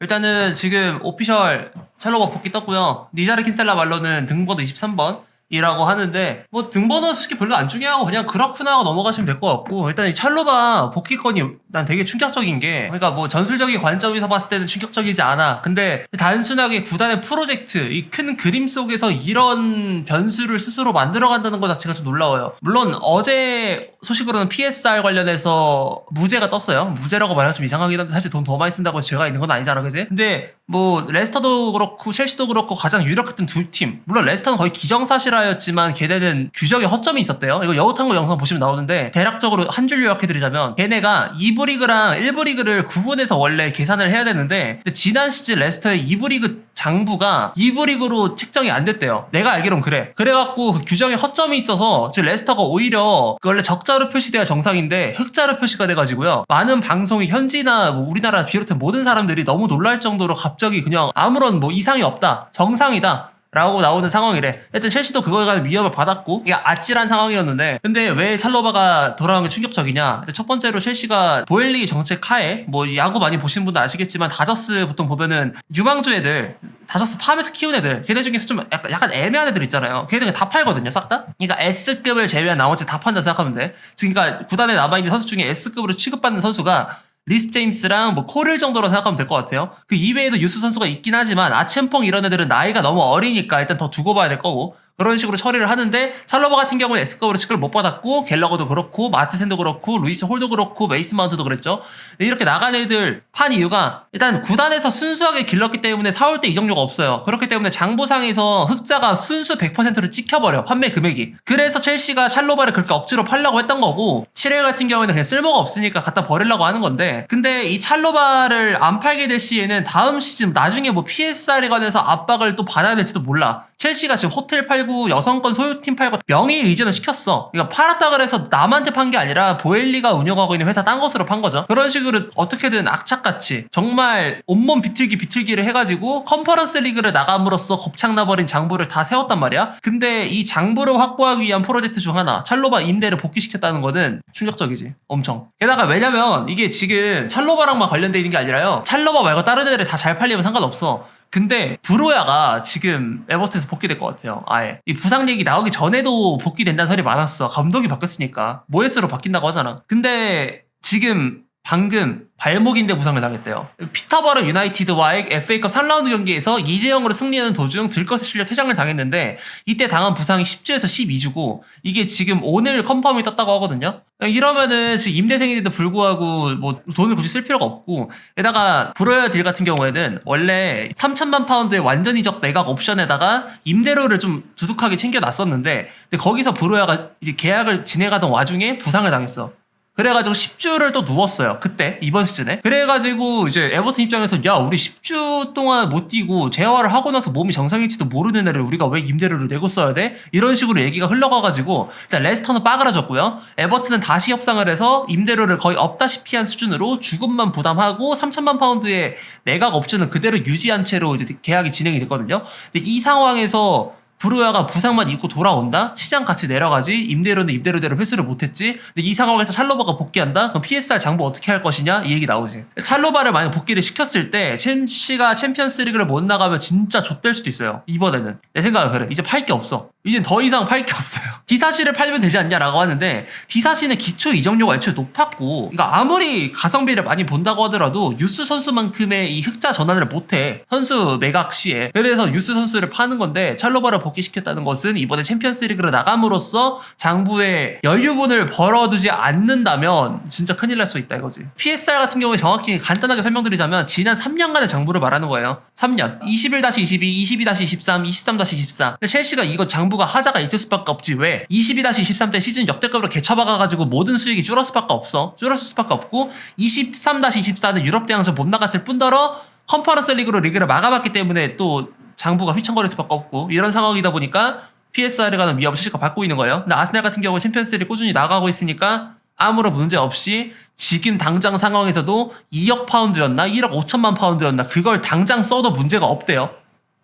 일단은 지금 오피셜 찰로바 복귀 떴고요. 니자르 킨셀라 말로는 등번호 23번 이라고 하는데 뭐 등번호 솔직히 별로 안 중요하고 그냥 그렇구나 하고 넘어가시면 될 것 같고, 일단 이 찰로바 복귀건이 난 되게 충격적인 게, 그러니까 뭐 전술적인 관점에서 봤을 때는 충격적이지 않아. 근데 단순하게 구단의 프로젝트, 이 큰 그림 속에서 이런 변수를 스스로 만들어간다는 것 자체가 좀 놀라워요. 물론 어제 소식으로는 PSR 관련해서 무죄가 떴어요. 무죄라고 말하면 좀 이상하긴 한데 사실 돈 더 많이 쓴다고 해서 죄가 있는 건 아니잖아, 그지? 근데 뭐 레스터도 그렇고 첼시도 그렇고 가장 유력했던 두 팀, 물론 레스터는 거의 기정사실화였지만 걔네는 규정에 허점이 있었대요. 이거 여우탄고 영상 보시면 나오는데, 대략적으로 한 줄 요약해드리자면 걔네가 2부 리그랑 1부 리그를 구분해서 원래 계산을 해야 되는데, 근데 지난 시즌 레스터의 2부 리그 장부가 2부 리그로 책정이 안 됐대요. 내가 알기론 그래. 그래갖고 그 규정에 허점이 있어서 지금 레스터가 오히려 그 원래 적자로 표시돼야 정상인데 흑자로 표시가 돼가지고요, 많은 방송이 현지나 뭐 우리나라 비롯한 모든 사람들이 너무 놀랄 정도로 갑자기 그냥 아무런 뭐 이상이 없다, 정상이다 라고 나오는 상황이래. 하여튼 첼시도 그거에 관한 위협을 받았고 이게 아찔한 상황이었는데, 근데 왜 찰로바가 돌아온 게 충격적이냐. 첫 번째로 첼시가 보엘리 정책 하에, 뭐 야구 많이 보신 분도 아시겠지만 다저스 보통 보면은 유망주 애들, 다저스 팜에서 키운 애들, 걔네 중에서 좀 약간 애매한 애들 있잖아요. 걔네들 다 팔거든요, 싹 다. 그러니까 S급을 제외한 나머지 다 판다 생각하면 돼. 그러니까 구단에 남아있는 선수 중에 S급으로 취급받는 선수가 리스 제임스랑 뭐 코릴 정도로 생각하면 될 것 같아요. 그 이외에도 유스 선수가 있긴 하지만 아첸퐁 이런 애들은 나이가 너무 어리니까 일단 더 두고 봐야 될 거고, 그런 식으로 처리를 하는데, 찰로바 같은 경우는 S급으로 취급을 못 받았고 갤러거도 그렇고 마트센도 그렇고 루이스 홀도 그렇고 메이슨 마운트도 그랬죠. 근데 이렇게 나간 애들 판 이유가, 일단 구단에서 순수하게 길렀기 때문에 사올 때 이적료가 없어요. 그렇기 때문에 장부상에서 흑자가 순수 100%로 찍혀버려, 판매 금액이. 그래서 첼시가 찰로바를 그렇게 억지로 팔려고 했던 거고, 7일 같은 경우에는 그냥 쓸모가 없으니까 갖다 버리려고 하는 건데, 근데 이 찰로바를 안 팔게 될 시에는 다음 시즌 나중에 뭐 PSR에 관해서 압박을 또 받아야 될지도 몰라. 첼시가 지금 호텔 팔고 여성권 소유팀 팔고 명의 이전을 시켰어. 그러니까 팔았다 그래서 남한테 판 게 아니라 보엘리가 운영하고 있는 회사 딴 것으로 판 거죠. 그런 식으로 어떻게든 악착같이 정말 온몸 비틀기를 해가지고 컨퍼런스 리그를 나감으로써 겁창나버린 장부를 다 세웠단 말이야. 근데 이 장부를 확보하기 위한 프로젝트 중 하나, 찰로바 임대를 복귀시켰다는 거는 충격적이지. 엄청. 게다가 왜냐면 이게 지금 찰로바랑만 관련돼 있는 게 아니라요, 찰로바 말고 다른 애들이 다 잘 팔리면 상관없어. 근데 브로야가 지금 에버튼에서 복귀될 것 같아요. 아예 이 부상 얘기 나오기 전에도 복귀된다는 소리 많았어. 감독이 바뀌었으니까 모에스로 바뀐다고 하잖아. 근데 지금 방금 발목인대 부상을 당했대요. 피터버러 유나이티드와의 FA컵 3라운드 경기에서 2대0으로 승리하는 도중 들것에 실려 퇴장을 당했는데, 이때 당한 부상이 10주에서 12주고 이게 지금 오늘 컨펌이 떴다고 하거든요. 이러면은 지금 임대생인데도 불구하고 뭐 돈을 굳이 쓸 필요가 없고, 게다가 브로야 딜 같은 경우에는 원래 3천만 파운드의 완전 이적 매각 옵션에다가 임대료를 좀 두둑하게 챙겨놨었는데, 근데 거기서 브로야가 이제 계약을 진행하던 와중에 부상을 당했어. 그래가지고 10주를 또 누웠어요. 그때 이번 시즌에. 그래가지고 이제 에버튼 입장에서 야, 우리 10주 동안 못 뛰고 재활을 하고 나서 몸이 정상일지도 모르는 애를 우리가 왜 임대료를 내고 써야 돼? 이런 식으로 얘기가 흘러가가지고 일단 레스터는 빠그라졌고요. 에버튼은 다시 협상을 해서 임대료를 거의 없다시피 한 수준으로 주급만 부담하고 3천만 파운드의 매각 옵션은 그대로 유지한 채로 이제 계약이 진행이 됐거든요. 근데 이 상황에서 브루야가 부상만 입고 돌아온다? 시장 가치 내려가지? 임대료는 임대료대로 회수를 못했지? 근데 이 상황에서 찰로바가 복귀한다? 그럼 PSR 장부 어떻게 할 것이냐? 이 얘기 나오지. 찰로바를 만약 복귀를 시켰을 때 첼시가 챔피언스 리그를 못 나가면 진짜 좆될 수도 있어요. 이번에는. 내 생각은 그래. 이제 팔 게 없어. 이제 더 이상 팔 게 없어요. 디사시를 팔면 되지 않냐라고 하는데, 디사시는 기초 이적료가 애초에 높았고, 그러니까 아무리 가성비를 많이 본다고 하더라도 유스 선수만큼의 이 흑자 전환을 못해, 선수 매각 시에. 그래서 유스 선수를 파는 건데, 찰로바를 복귀시켰다는 것은 이번에 챔피언스 리그로 나감으로써 장부에 여유분을 벌어두지 않는다면 진짜 큰일 날 수 있다 이거지. PSR 같은 경우에 정확히 간단하게 설명드리자면 지난 3년간의 장부를 말하는 거예요. 3년. 21-22, 22-23, 23-24. 첼시가 이거 장부가 하자가 있을 수밖에 없지. 왜? 22-23 때 시즌 역대급으로 개쳐박아가지고 모든 수익이 줄었을 수밖에 없어. 줄었을 수밖에 없고, 23-24는 유럽 대항전 못 나갔을 뿐더러 컨퍼런스 리그로 리그를 막아봤기 때문에 또 장부가 휘청거릴 수밖에 없고, 이런 상황이다 보니까 PSR에 관한 위협을 첼시가 받고 있는 거예요. 근데 아스날 같은 경우는 챔피언스리그 꾸준히 나가고 있으니까 아무런 문제 없이 지금 당장 상황에서도 2억 파운드였나 1억 5천만 파운드였나 그걸 당장 써도 문제가 없대요.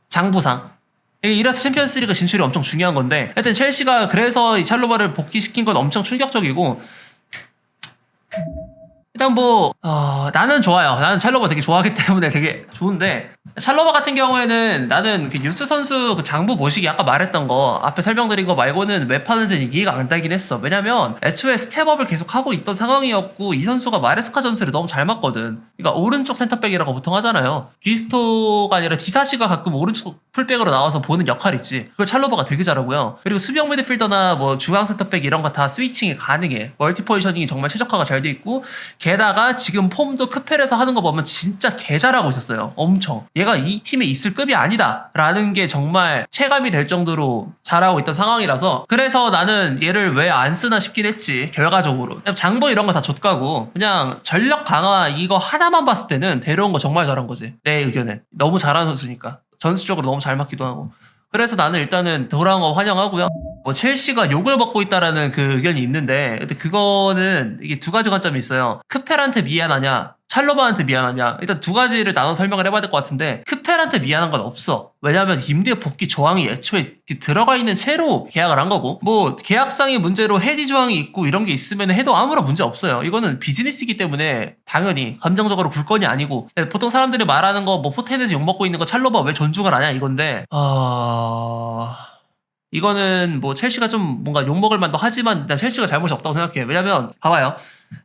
장부상. 이래서 챔피언스리그 진출이 엄청 중요한 건데, 하여튼 첼시가 그래서 이 찰로바를 복귀시킨 건 엄청 충격적이고, 일단 뭐 나는 좋아요. 나는 찰로바 되게 좋아하기 때문에 되게 좋은데 찰로바 같은 경우에는 나는 그 뉴스 선수 그 장부 모시기 아까 말했던 거 앞에 설명드린 거 말고는 왜 파는지 이해가 안 되긴 했어. 왜냐면 애초에 스텝업을 계속 하고 있던 상황이었고 이 선수가 마레스카 전술에 너무 잘 맞거든. 그러니까 오른쪽 센터백이라고 보통 하잖아요. 비스토가 아니라 디사시가 가끔 오른쪽 풀백으로 나와서 보는 역할이 있지. 그걸 찰로바가 되게 잘하고요. 그리고 수비형 미드필더나 뭐 중앙 센터백 이런 거 다 스위칭이 가능해. 멀티 포지셔닝이 정말 최적화가 잘 돼 있고 게다가 지금 폼도 크펠에서 하는 거 보면 진짜 개 잘하고 있었어요. 엄청. 얘가 이 팀에 있을 급이 아니다 라는 게 정말 체감이 될 정도로 잘하고 있던 상황이라서 그래서 나는 얘를 왜 안 쓰나 싶긴 했지. 결과적으로 장도 이런 거 다 좆가고 그냥 전력 강화 이거 하나만 봤을 때는 데려온 거 정말 잘한 거지. 내 의견엔. 너무 잘하는 선수니까. 전술적으로 너무 잘 맞기도 하고. 그래서 나는 일단은 돌아온 거 환영하고요. 뭐 첼시가 욕을 먹고 있다라는 그 의견이 있는데 근데 그거는 이게 두 가지 관점이 있어요. 크펠한테 미안하냐 찰로바한테 미안하냐. 일단 두 가지를 나눠 설명을 해봐야 될 것 같은데 크펠한테 미안한 건 없어. 왜냐하면 임대 복귀 조항이 애초에 들어가 있는 채로 계약을 한 거고 뭐 계약상의 문제로 해지 조항이 있고 이런 게 있으면 해도 아무런 문제 없어요. 이거는 비즈니스이기 때문에 당연히 감정적으로 굴 건이 아니고 보통 사람들이 말하는 거 뭐 포텐에서 욕먹고 있는 거 찰로바 왜 존중을 하냐 이건데 이거는 뭐 첼시가 좀 뭔가 욕먹을 만도 하지만 난 첼시가 잘못이 없다고 생각해요. 왜냐면 봐봐요.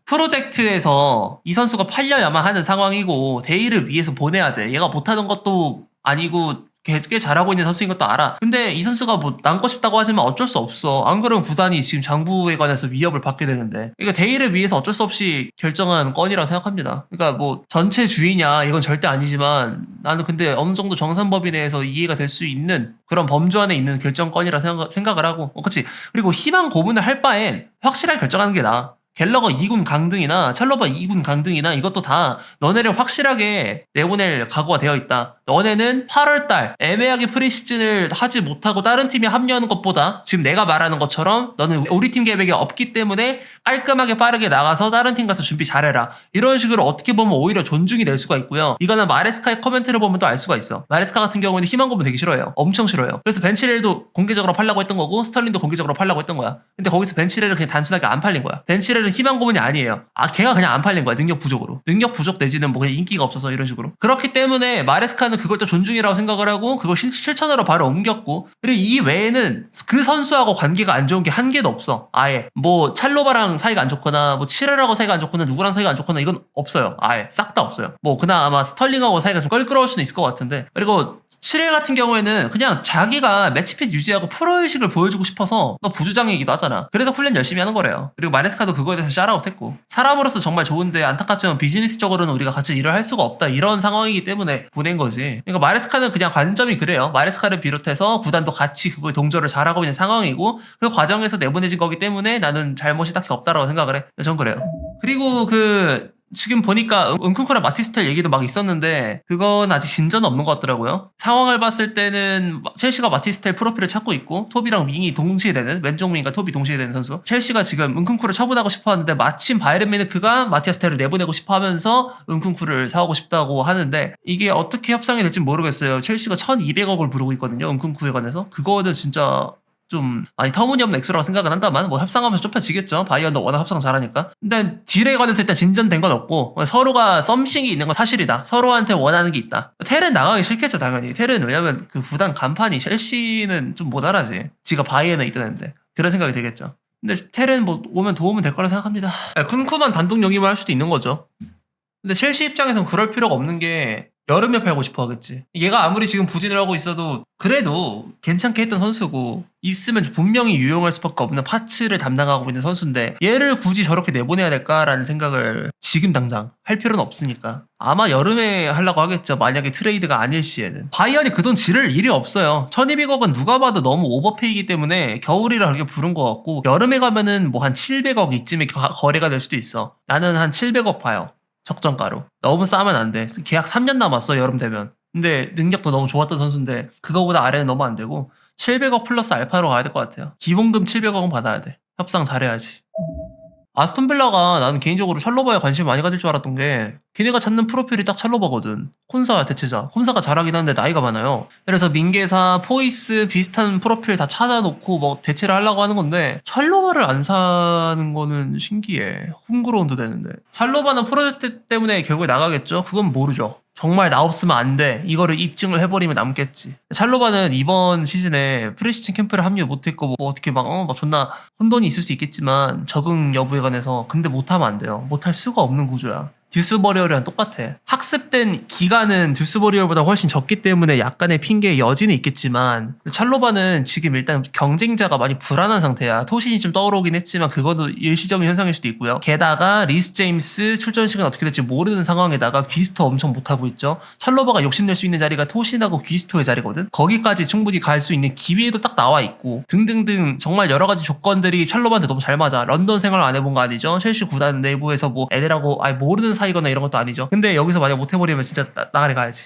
프로젝트에서 이 선수가 팔려야만 하는 상황이고 대의를 위해서 보내야 돼. 얘가 못하는 것도 아니고 꽤 잘하고 있는 선수인 것도 알아. 근데 이 선수가 뭐 남고 싶다고 하지만 어쩔 수 없어. 안 그러면 구단이 지금 장부에 관해서 위협을 받게 되는데. 그러니까 대의를 위해서 어쩔 수 없이 결정한 건이라고 생각합니다. 그러니까 뭐 전체 주의냐 이건 절대 아니지만 나는 근데 어느 정도 정산법인 내에서 이해가 될 수 있는 그런 범주 안에 있는 결정건이라 생각을 하고 그치. 그리고 희망 고문을 할 바엔 확실하게 결정하는 게 나아. 갤러거 2군 강등이나 찰로바 2군 강등이나 이것도 다 너네를 확실하게 내보낼 각오가 되어 있다. 너네는 8월달 애매하게 프리시즌을 하지 못하고 다른 팀에 합류하는 것보다 지금 내가 말하는 것처럼 너는 우리 팀 계획에 없기 때문에 깔끔하게 빠르게 나가서 다른 팀 가서 준비 잘해라. 이런 식으로 어떻게 보면 오히려 존중이 될 수가 있고요. 이거는 마레스카의 코멘트를 보면 또 알 수가 있어. 마레스카 같은 경우에는 희망 고문 되게 싫어해요. 엄청 싫어해요. 그래서 벤치렐도 공개적으로 팔려고 했던 거고 스털린도 공개적으로 팔려고 했던 거야. 근데 거기서 벤치렐을 그냥 단순하게 안 팔린 거야. 벤치렐은 희망 고문이 아니에요. 걔가 그냥 안 팔린 거야. 능력 부족으로. 능력 부족 내지는 뭐 그냥 인기가 없어서 이런 식으로. 그렇기 때문에 마레스카는 그걸 또 존중이라고 생각을 하고 그걸 실천으로 바로 옮겼고 그리고 이 외에는 그 선수하고 관계가 안 좋은 게 한 개도 없어. 아예 뭐 찰로바랑 사이가 안 좋거나 뭐 치레라고 사이가 안 좋거나 누구랑 사이가 안 좋거나 이건 없어요. 아예 싹 다 없어요. 뭐 그나마 스털링하고 사이가 좀 껄끄러울 수는 있을 것 같은데 그리고 치렐 같은 경우에는 그냥 자기가 매치핏 유지하고 프로의식을 보여주고 싶어서 너 부주장이기도 하잖아. 그래서 훈련 열심히 하는 거래요. 그리고 마레스카도 그거에 대해서 샤라웃했고 사람으로서 정말 좋은데 안타깝지만 비즈니스적으로는 우리가 같이 일을 할 수가 없다 이런 상황이기 때문에 보낸 거지. 그러니까 마레스카는 그냥 관점이 그래요. 마레스카를 비롯해서 구단도 같이 그걸 동조를 잘하고 있는 상황이고 그 과정에서 내보내진 거기 때문에 나는 잘못이 딱히 없다라고 생각을 해. 전 그래요. 그리고 지금 보니까 은쿤쿠랑 마티스텔 얘기도 막 있었는데 그건 아직 진전은 없는 것 같더라고요. 상황을 봤을 때는 첼시가 마티스텔 프로필을 찾고 있고 톱이랑 윙이 동시에 되는 왼쪽 윙과 톱이 동시에 되는 선수. 첼시가 지금 은쿤쿠를 처분하고 싶어 하는데 마침 바이에른 뮤니크가 마티스텔을 내보내고 싶어 하면서 은쿤쿠를 사오고 싶다고 하는데 이게 어떻게 협상이 될지 모르겠어요. 첼시가 1200억을 부르고 있거든요. 은쿤쿠에 관해서. 그거는 진짜 좀 많이 터무니없는 액수라고 생각은 한다만 뭐 협상하면서 좁혀지겠죠. 바이언도 워낙 협상 잘하니까. 근데 딜에 관해서 일단 진전된 건 없고 서로가 썸씽이 있는 건 사실이다. 서로한테 원하는 게 있다. 텔은 나가기 싫겠죠 당연히. 텔은 왜냐면 그 구단 간판이 첼시는 좀 모자라지. 지가 바이언에 있던 애인데 그런 생각이 들겠죠. 근데 텔은 뭐 오면 도움은 될 거라 생각합니다. 쿤쿠만 단독 영입을 할 수도 있는 거죠. 근데 첼시 입장에서는 그럴 필요가 없는 게 여름에 팔고 싶어 하겠지. 얘가 아무리 지금 부진을 하고 있어도 그래도 괜찮게 했던 선수고 있으면 분명히 유용할 수밖에 없는 파츠를 담당하고 있는 선수인데 얘를 굳이 저렇게 내보내야 될까라는 생각을 지금 당장 할 필요는 없으니까 아마 여름에 하려고 하겠죠. 만약에 트레이드가 아닐 시에는. 바이언이 그 돈 지를 일이 없어요. 1200억은 누가 봐도 너무 오버페이기 때문에 겨울이라 그렇게 부른 것 같고 여름에 가면은 뭐 한 700억 이쯤에 거래가 될 수도 있어. 나는 한 700억 봐요. 적정가로. 너무 싸면 안 돼. 계약 3년 남았어 여름 되면. 근데 능력도 너무 좋았던 선수인데 그거보다 아래는 너무 안 되고 700억 플러스 알파로 가야 될 것 같아요. 기본금 700억은 받아야 돼. 협상 잘해야지. 아스톤빌라가 나는 개인적으로 찰로바에 관심 많이 가질 줄 알았던 게 걔네가 찾는 프로필이 딱 찰로바거든. 콘사 대체자. 콘사가 잘하긴 한데 나이가 많아요. 그래서 민게사, 포이스 비슷한 프로필 다 찾아놓고 뭐 대체를 하려고 하는 건데 찰로바를 안 사는 거는 신기해. 홈그라운드 되는데. 찰로바는 프로젝트 때문에 결국에 나가겠죠? 그건 모르죠. 정말 나 없으면 안 돼. 이거를 입증을 해버리면 남겠지. 찰로바는 이번 시즌에 프리시즌 캠프를 합류 못했고 뭐 어떻게 막 존나 혼돈이 있을 수 있겠지만 적응 여부에 관해서 근데 못하면 안 돼요. 못할 수가 없는 구조야. 듀스버리얼이랑 똑같아. 학습된 기간은 듀스버리얼보다 훨씬 적기 때문에 약간의 핑계의 여지는 있겠지만 찰로바는 지금 일단 경쟁자가 많이 불안한 상태야. 토신이 좀 떠오르긴 했지만 그것도 일시적인 현상일 수도 있고요. 게다가 리스 제임스 출전 시간 어떻게 될지 모르는 상황에다가 귀스토 엄청 못하고 있죠. 찰로바가 욕심낼 수 있는 자리가 토신하고 귀스토의 자리거든. 거기까지 충분히 갈 수 있는 기회도 딱 나와 있고 등등등 정말 여러 가지 조건들이 찰로바한테 너무 잘 맞아. 런던 생활 안 해본 거 아니죠? 첼시 구단 내부에서 뭐 애들하고 모르는 사이거나 이런 것도 아니죠. 근데 여기서 만약 못해버리면 진짜 나가리 가야지.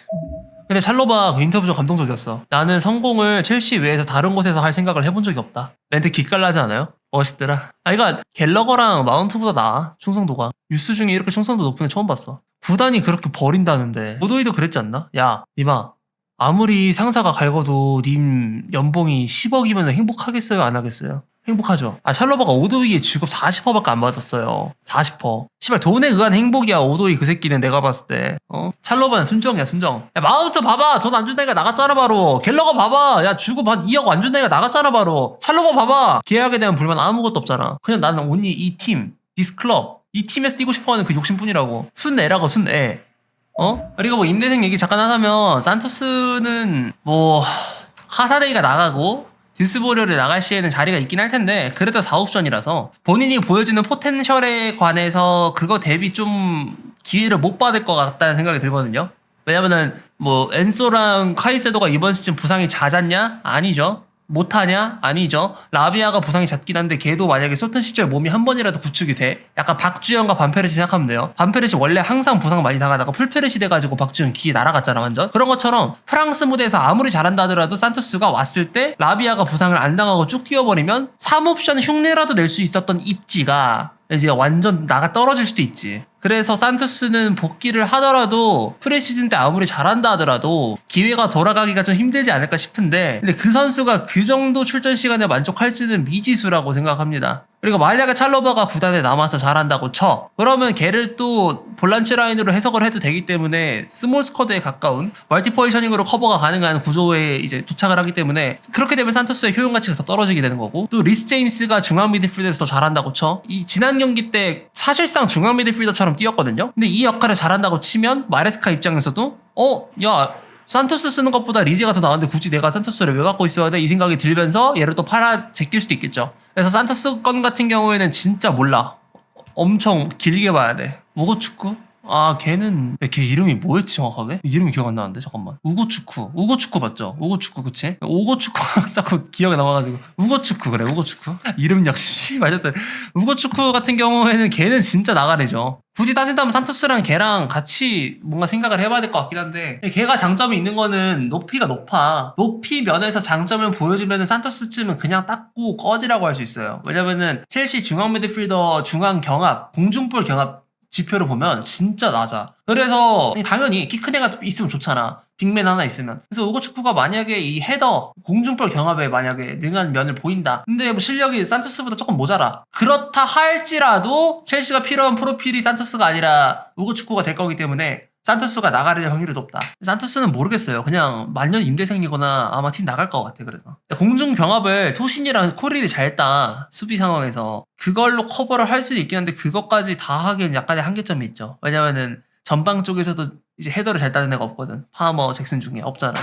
근데 찰로바 그 인터뷰 좀 감동적이었어. 나는 성공을 첼시 외에서 다른 곳에서 할 생각을 해본 적이 없다. 멘트 기깔나지 않아요? 멋있더라. 이거 갤러거랑 마운트보다 나아. 충성도가. 유스 중에 이렇게 충성도 높은 애 처음 봤어. 구단이 그렇게 버린다는데 오도이도 그랬지 않나? 야 님아 아무리 상사가 갈궈도 님 연봉이 10억이면 행복하겠어요? 안 하겠어요? 행복하죠. 샬로바가 오도이의 주급 40%밖에 안 받았어요. 40%. 씨발 돈에 의한 행복이야 오도이 그 새끼는 내가 봤을 때. 샬로바는 순정이야 순정. 야 마운트 봐봐 돈 안 준다니까 나갔잖아 바로. 갤러거 봐봐 야 주급 한 2억 안 준다니까 나갔잖아 바로. 샬로바 봐봐 계약에 대한 불만 아무것도 없잖아. 그냥 나는 온리 이 팀, 디스 클럽 이 팀에서 뛰고 싶어하는 그 욕심뿐이라고. 순애라고 순애. 그리고 뭐 임대생 얘기 잠깐 하자면 산토스는 뭐 하사데이가 나가고 듀스보리얼에 나갈 시에는 자리가 있긴 할 텐데 그래도 4옵션이라서 본인이 보여주는 포텐셜에 관해서 그거 대비 좀 기회를 못 받을 것 같다는 생각이 들거든요. 왜냐면은 뭐 엔소랑 카이세도가 이번 시즌 부상이 잦았냐? 아니죠. 못하냐? 아니죠. 라비아가 부상이 잦긴 한데 걔도 만약에 소튼 시절 몸이 한 번이라도 구축이 돼? 약간 박주영과 반페르시 생각하면 돼요. 반페르시 원래 항상 부상 많이 당하다가 풀페르시 돼가지고 박주영 기에 날아갔잖아 완전. 그런 것처럼 프랑스 무대에서 아무리 잘한다 하더라도 산토스가 왔을 때 라비아가 부상을 안 당하고 쭉 뛰어버리면 3옵션 흉내라도 낼 수 있었던 입지가 이제 완전 나가 떨어질 수도 있지. 그래서 산토스는 복귀를 하더라도 프리시즌 때 아무리 잘한다 하더라도 기회가 돌아가기가 좀 힘들지 않을까 싶은데 근데 그 선수가 그 정도 출전 시간에 만족할지는 미지수라고 생각합니다. 그리고 만약에 찰로바가 구단에 남아서 잘한다고 쳐. 그러면 걔를 또 볼란치 라인으로 해석을 해도 되기 때문에 스몰 스쿼드에 가까운 멀티 포지셔닝으로 커버가 가능한 구조에 이제 도착을 하기 때문에 그렇게 되면 산토스의 효용 가치가 더 떨어지게 되는 거고 또 리스 제임스가 중앙 미드필더에서 더 잘한다고 쳐. 이 지난 경기 때 사실상 중앙 미드필더처럼 뛰었거든요. 근데 이 역할을 잘한다고 치면 마레스카 입장에서도 야 산토스 쓰는 것보다 리제가 더 나은데 굳이 내가 산토스를 왜 갖고 있어야 돼? 이 생각이 들면서 얘를 또 팔아 제낄 수도 있겠죠. 그래서 산토스 건 같은 경우에는 진짜 몰라. 엄청 길게 봐야 돼. 우고축구? 걔는 걔 이름이 뭐였지 정확하게? 이름이 기억 안 나는데 잠깐만. 우고축구 맞죠? 우고축구 그치? 우고축구가 자꾸 기억에 남아가지고 우고축구 그래 우고축구 이름 역시 맞았다. 우고축구 같은 경우에는 걔는 진짜 나가래죠. 굳이 따진다면 산토스랑 걔랑 같이 뭔가 생각을 해봐야 될 것 같긴 한데 걔가 장점이 있는 거는 높이가 높아. 높이 면에서 장점을 보여주면 산토스쯤은 그냥 닦고 꺼지라고 할 수 있어요. 왜냐면은 첼시 중앙 미드필더 중앙 경합 공중볼 경합 지표를 보면 진짜 낮아. 그래서 당연히 키 큰 애가 있으면 좋잖아. 빅맨 하나 있으면. 그래서 우고축구가 만약에 이 헤더 공중볼 경합에 만약에 능한 면을 보인다. 근데 뭐 실력이 산토스보다 조금 모자라. 그렇다 할지라도 첼시가 필요한 프로필이 산토스가 아니라 우고축구가 될 거기 때문에 산토스가 나갈 확률이 높다. 산토스는 모르겠어요. 그냥 만년 임대생이거나 아마 팀 나갈 것 같아. 그래서 공중 경합을 토신이랑 코릴이 잘 따. 수비 상황에서 그걸로 커버를 할 수도 있긴 한데 그것까지 다 하기엔 약간의 한계점이 있죠. 왜냐면은 전방 쪽에서도 이제 헤더를 잘 따는 애가 없거든. 파머, 잭슨 중에 없잖아.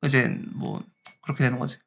이제 뭐 그렇게 되는 거지.